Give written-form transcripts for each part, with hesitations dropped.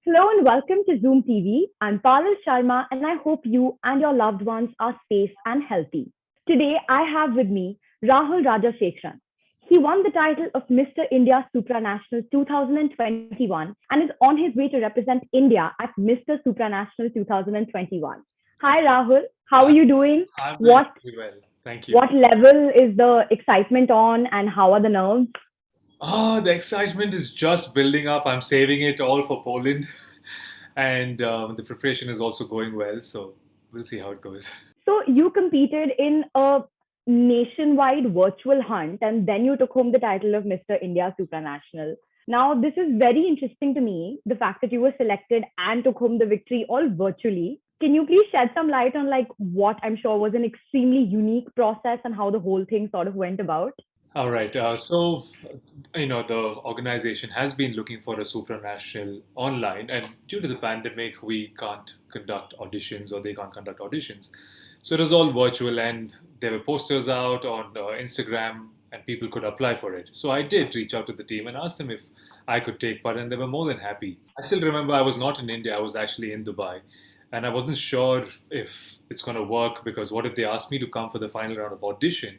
Hello and welcome to Zoom TV. I'm Parul Sharma and I hope you and your loved ones are safe and healthy. Today I have with me Rahul Rajasekharan. He won the title of Mr. India Supranational 2021 and is on his way to represent India at Mr. Supranational 2021. Hi Rahul, how are I- you doing? I'm doing What very well. Thank you. what level is the excitement on and how are the nerves? Oh, the excitement is just building up. I'm saving it all for Poland, and the preparation is also going well. So we'll see how it goes. So you competed in a nationwide virtual hunt and then you took home the title of Mr. India Supranational. Now, this is very interesting to me, the fact that you were selected and took home the victory all virtually. Can you please shed some light on like what I'm sure was an extremely unique process and how the whole thing sort of went about? All right. The organization has been looking for a supranational online, and due to the pandemic, we can't conduct auditions or they can't conduct auditions. So it was all virtual, and there were posters out on Instagram, and people could apply for it. So I did reach out to the team and asked them if I could take part, and they were more than happy. I still remember I was not in India, I was actually in Dubai. And I wasn't sure if it's going to work because what if they asked me to come for the final round of audition?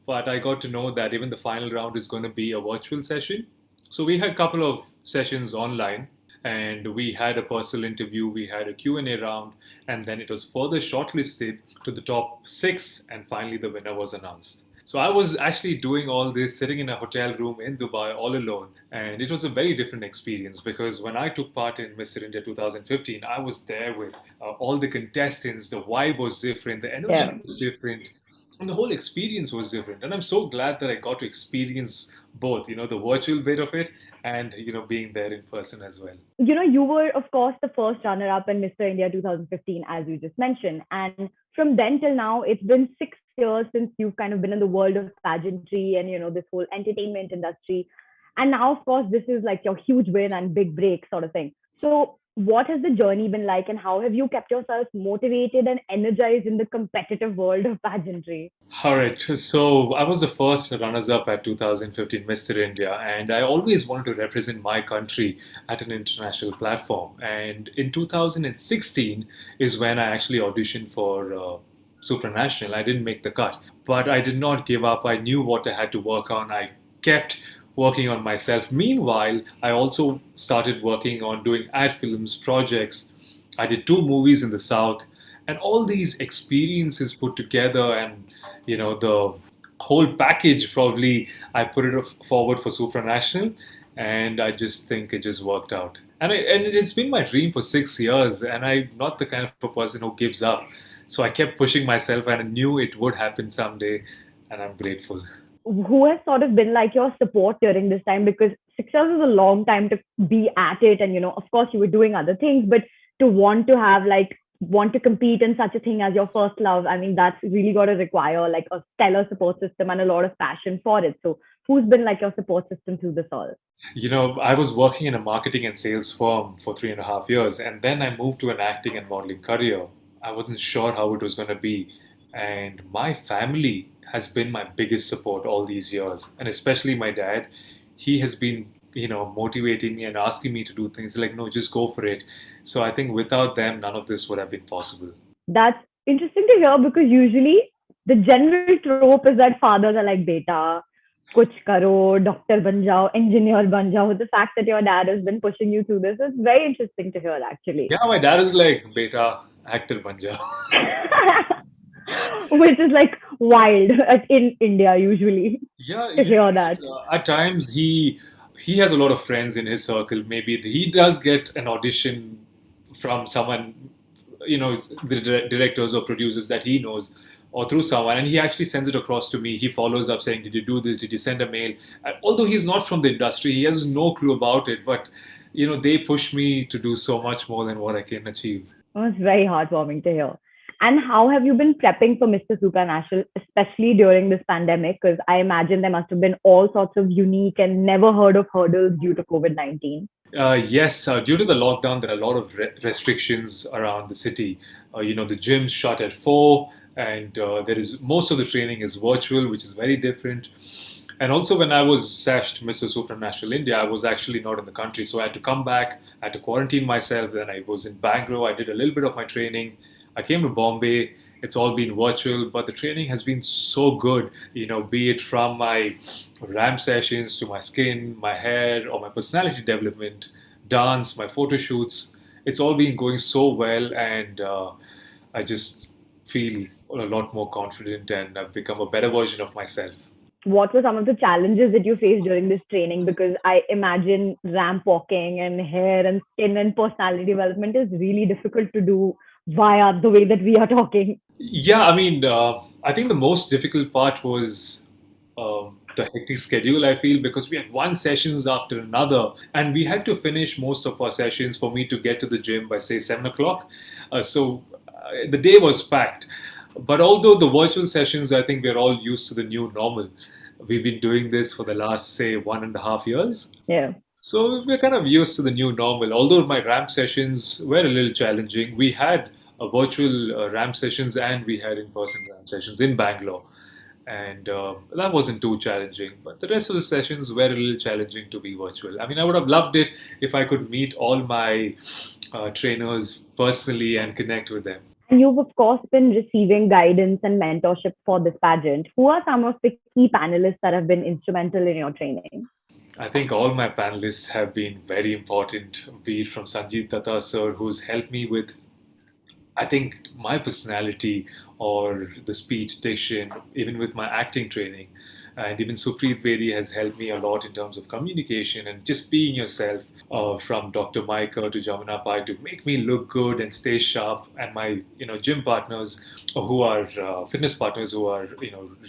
But I got to know that even the final round is going to be a virtual session. So we had a couple of sessions online and we had a personal interview, we had a Q&A round, and then it was further shortlisted to the top 6 and finally the winner was announced. So I was actually doing all this sitting in a hotel room in Dubai all alone, and it was a very different experience because when I took part in Mr. India 2015, I was there with all the contestants. The vibe was different, the energy Yeah. was different, and the whole experience was different. And I'm so glad that I got to experience both, the virtual bit of it and being there in person as well. You were, of course, the first runner up in Mr. India 2015, as you just mentioned. And from then till now, it's been 6 years since you've kind of been in the world of pageantry and, this whole entertainment industry. And now, of course, this is like your huge win and big break sort of thing. So, what has the journey been like, and how have you kept yourself motivated and energized in the competitive world of pageantry? All right, so I was the first runners up at 2015 Mr. India, and I always wanted to represent my country at an international platform. And in 2016 is when I actually auditioned for Supranational. I didn't make the cut, but I did not give up. I knew what I had to work on. I kept working on myself. Meanwhile, I also started working on doing ad films projects. I did 2 movies in the South, and all these experiences put together, and the whole package probably I put it forward for supranational, and I just think it just worked out. And it's been my dream for 6 years, and I'm not the kind of a person who gives up. So I kept pushing myself, and I knew it would happen someday, and I'm grateful. Who has sort of been like your support during this time? Because 6 years is a long time to be at it, and of course you were doing other things, but to want to compete in such a thing as your first love, I mean, that's really got to require like a stellar support system and a lot of passion for it. So who's been like your support system through this all? I was working in a marketing and sales firm for 3.5 years, and then I moved to an acting and modeling career. I wasn't sure how it was going to be, and my family has been my biggest support all these years, and especially my dad. He has been, motivating me and asking me to do things like, no, just go for it. So I think without them, none of this would have been possible. That's interesting to hear because usually the general trope is that fathers are like, beta, kuch karo, doctor ban jao, engineer ban jao. The fact that your dad has been pushing you through this is very interesting to hear, actually. Yeah, my dad is like, beta, actor banja. Which is like wild in India usually Yeah, to hear that. at times he has a lot of friends in his circle. Maybe he does get an audition from someone, the directors or producers that he knows, or through someone, and he actually sends it across to me. He follows up saying, "Did you do this? Did you send a mail?" And although he's not from the industry, he has no clue about it. But they push me to do so much more than what I can achieve. Oh, it's very heartwarming to hear. And how have you been prepping for Mr. Supranational, especially during this pandemic? Because I imagine there must have been all sorts of unique and never heard of hurdles due to COVID-19. Yes, due to the lockdown, there are a lot of restrictions around the city. The gyms shut at 4, and there is most of the training is virtual, which is very different. And also, when I was sashed Mr. Supranational India, I was actually not in the country. So I had to come back, I had to quarantine myself. Then I was in Bangalore. I did a little bit of my training. I came to Bombay. It's all been virtual, but the training has been so good, be it from my ramp sessions to my skin, my hair, or my personality development, dance, my photo shoots. It's all been going so well, and I just feel a lot more confident and I've become a better version of myself. What were some of the challenges that you faced during this training? Because I imagine ramp walking and hair and skin and personality development is really difficult to do via the way that we are talking. Yeah, I mean, I think the most difficult part was the hectic schedule, I feel, because we had one sessions after another, and we had to finish most of our sessions for me to get to the gym by, say, 7 o'clock. The day was packed. But although the virtual sessions, I think we're all used to the new normal. We've been doing this for the last, say, 1.5 years. Yeah. So we're kind of used to the new normal. Although my ramp sessions were a little challenging, we had a virtual ramp sessions and we had in-person ramp sessions in Bangalore, and that wasn't too challenging. But the rest of the sessions were a little challenging to be virtual. I mean, I would have loved it if I could meet all my trainers personally and connect with them. And you've, of course, been receiving guidance and mentorship for this pageant. Who are some of the key panelists that have been instrumental in your training? I think all my panelists have been very important, be it from Sanjeev Datta sir, who's helped me with, I think, my personality or the speech diction, even with my acting training. And even Supreet Bedi has helped me a lot in terms of communication and just being yourself, from Dr. Micah to Jamuna Pai, to make me look good and stay sharp. And my, gym partners, who are fitness partners, who are,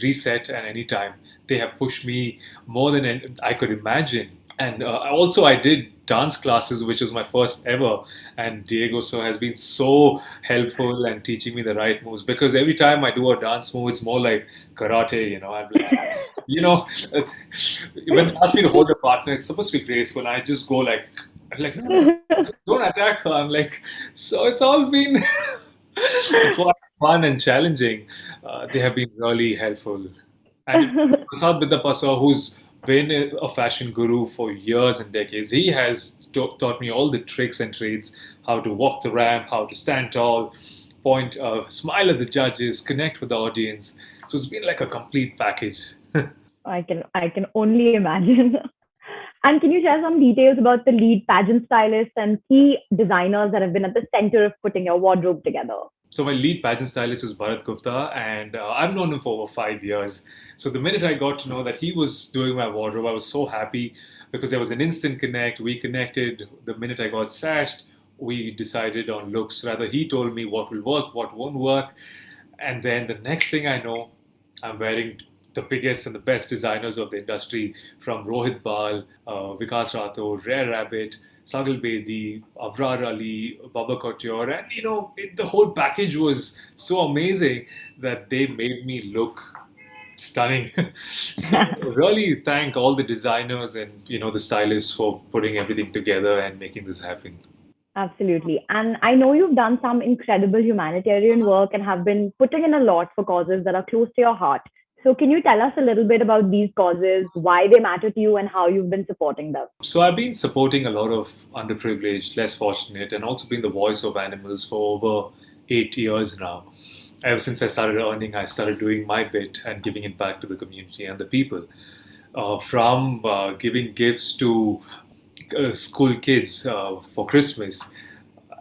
reset at any time, they have pushed me more than I could imagine. And also, I did dance classes, which was my first ever. And Diego so has been so helpful and teaching me the right moves, because every time I do a dance move, it's more like karate. I'm like, you know, when they ask me to hold a partner, it's supposed to be graceful. And I just go like, I'm like, no, don't attack her. I'm like, so it's all been quite fun and challenging. They have been really helpful. And Prasad Bidapasa, who's been a fashion guru for years and decades, he has taught me all the tricks and trades, how to walk the ramp, how to stand tall, point, smile at the judges, connect with the audience. So it's been like a complete package. I can only imagine. And can you share some details about the lead pageant stylists and key designers that have been at the center of putting your wardrobe together? So my lead pageant stylist is Bharat Gupta, and I've known him for over 5 years. So the minute I got to know that he was doing my wardrobe, I was so happy, because there was an instant connect. We connected the minute I got sashed. We decided on looks. Rather, he told me what will work, what won't work, and then the next thing I know, I'm wearing the biggest and the best designers of the industry, from Rohit Bal, Vikas Rathore, Rare Rabbit, Sagal Bedi, Abrar Ali, Baba Couture, and the whole package was so amazing that they made me look stunning. So really thank all the designers and the stylists for putting everything together and making this happen. Absolutely. And I know you've done some incredible humanitarian work and have been putting in a lot for causes that are close to your heart. So, can you tell us a little bit about these causes, why they matter to you, and how you've been supporting them? So I've been supporting a lot of underprivileged, less fortunate, and also been the voice of animals for over 8 years now. Ever since I started earning, I started doing my bit and giving it back to the community and the people. From giving gifts to school kids for Christmas,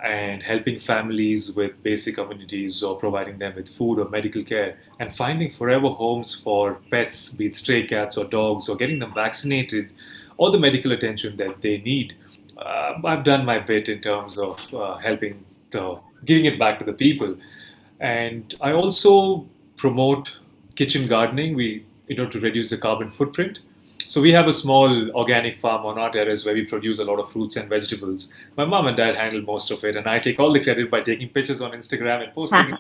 and helping families with basic amenities, or providing them with food or medical care, and finding forever homes for pets, be it stray cats or dogs, or getting them vaccinated, or the medical attention that they need. I've done my bit in terms of giving it back to the people. And I also promote kitchen gardening. To reduce the carbon footprint. So we have a small organic farm on our terrace where we produce a lot of fruits and vegetables. My mom and dad handle most of it, and I take all the credit by taking pictures on Instagram and posting it.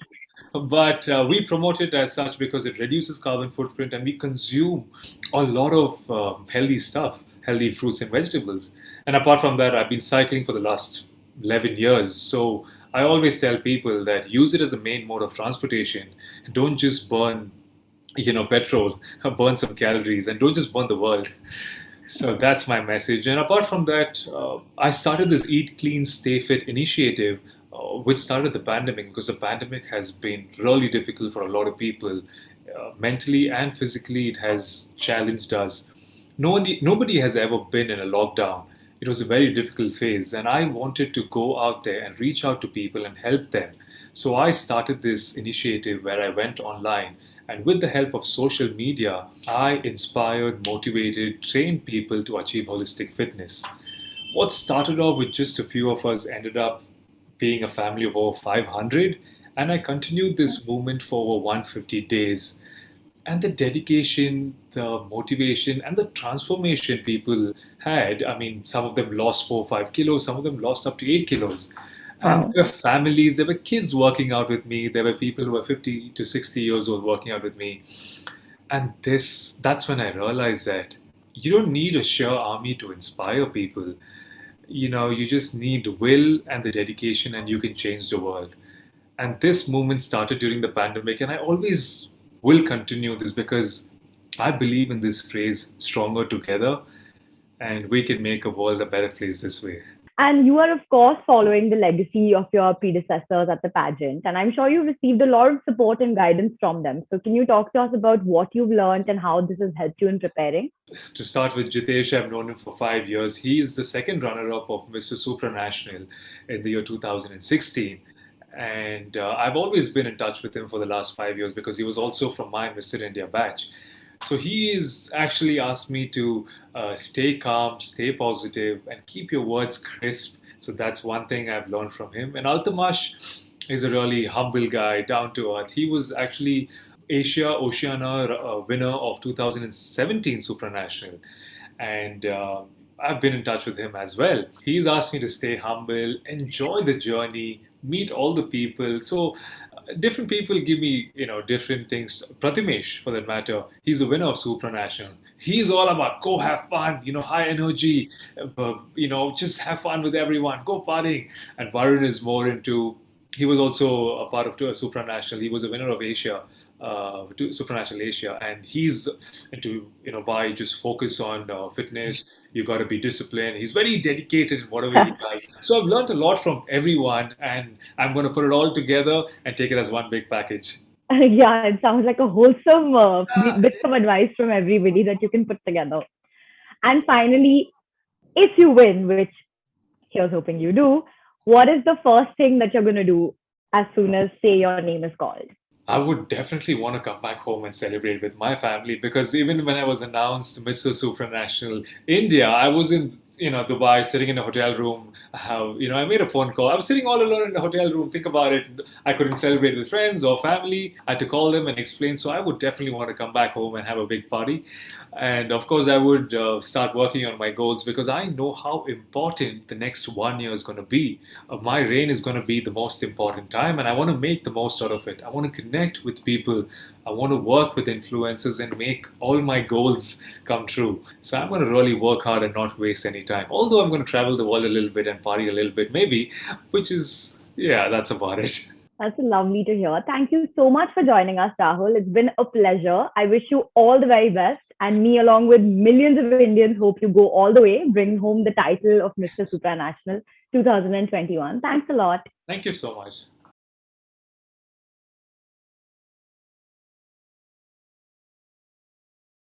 But we promote it as such because it reduces carbon footprint, and we consume a lot of healthy stuff, healthy fruits and vegetables. And apart from that, I've been cycling for the last 11 years. So I always tell people that use it as a main mode of transportation. Don't just burn petrol, burn some calories, and don't just burn the world. So that's my message. And apart from that, I started this Eat Clean, Stay Fit initiative, which started the pandemic because the pandemic has been really difficult for a lot of people. Mentally and physically, it has challenged us. Nobody has ever been in a lockdown. It was a very difficult phase, and I wanted to go out there and reach out to people and help them. So I started this initiative where I went online, and with the help of social media, I inspired, motivated, trained people to achieve holistic fitness. What started off with just a few of us ended up being a family of over 500, and I continued this movement for over 150 days. And the dedication, the motivation, and the transformation people had. I mean, some of them lost 4 or 5 kilos, some of them lost up to 8 kilos. And Wow. there were families, there were kids working out with me, there were people who were 50 to 60 years old working out with me. And that's when I realized that you don't need a sheer army to inspire people. You just need will and the dedication, and you can change the world. And this movement started during the pandemic, and I always will continue this because I believe in this phrase, stronger together, and we can make a world a better place this way. And you are, of course, following the legacy of your predecessors at the pageant. And I'm sure you've received a lot of support and guidance from them. So, can you talk to us about what you've learned and how this has helped you in preparing? To start with, Jitesh, I've known him for 5 years. He is the second runner up of Mr. Supranational in the year 2016. And I've always been in touch with him for the last 5 years because he was also from my Mr. India batch. So he has actually asked me to stay calm, stay positive, and keep your words crisp. So that's one thing I've learned from him. And Altamash is a really humble guy, down to earth. He was actually Asia Oceania winner of 2017 Supranational, and I've been in touch with him as well. He's asked me to stay humble, enjoy the journey, meet all the people. So different people give me, different things. Pratimesh, for that matter, he's a winner of Supranational. He's all about go have fun, high energy, just have fun with everyone, go partying. And Varun is more into. He was also a part of Supranational. He was a winner of Asia, to Supranational Asia, and he's into by just focus on fitness. You got to be disciplined. He's very dedicated in whatever he does. So I've learned a lot from everyone, and I'm going to put it all together and take it as one big package. Yeah, it sounds like a wholesome bits of advice from everybody that you can put together. And finally, if you win, which here's hoping you do, what is the first thing that you're going to do as soon as, say, your name is called? I would definitely want to come back home and celebrate with my family because even when I was announced Mr. Supranational India, I was in Dubai sitting in a hotel room. I made a phone call. I was sitting all alone in the hotel room. Think about it. I couldn't celebrate with friends or family. I had to call them and explain. So I would definitely want to come back home and have a big party. And of course, I would start working on my goals because I know how important the next 1 year is going to be. My reign is going to be the most important time, and I want to make the most out of it. I want to connect with people. I want to work with influencers and make all my goals come true. So I'm going to really work hard and not waste any time. Although I'm going to travel the world a little bit and party a little bit, maybe, which is, yeah, that's about it. That's lovely to hear. Thank you so much for joining us, Rahul. It's been a pleasure. I wish you all the very best. And me, along with millions of Indians, hope you go all the way, bring home the title of Mr. Supranational 2021. Thanks a lot. Thank you so much.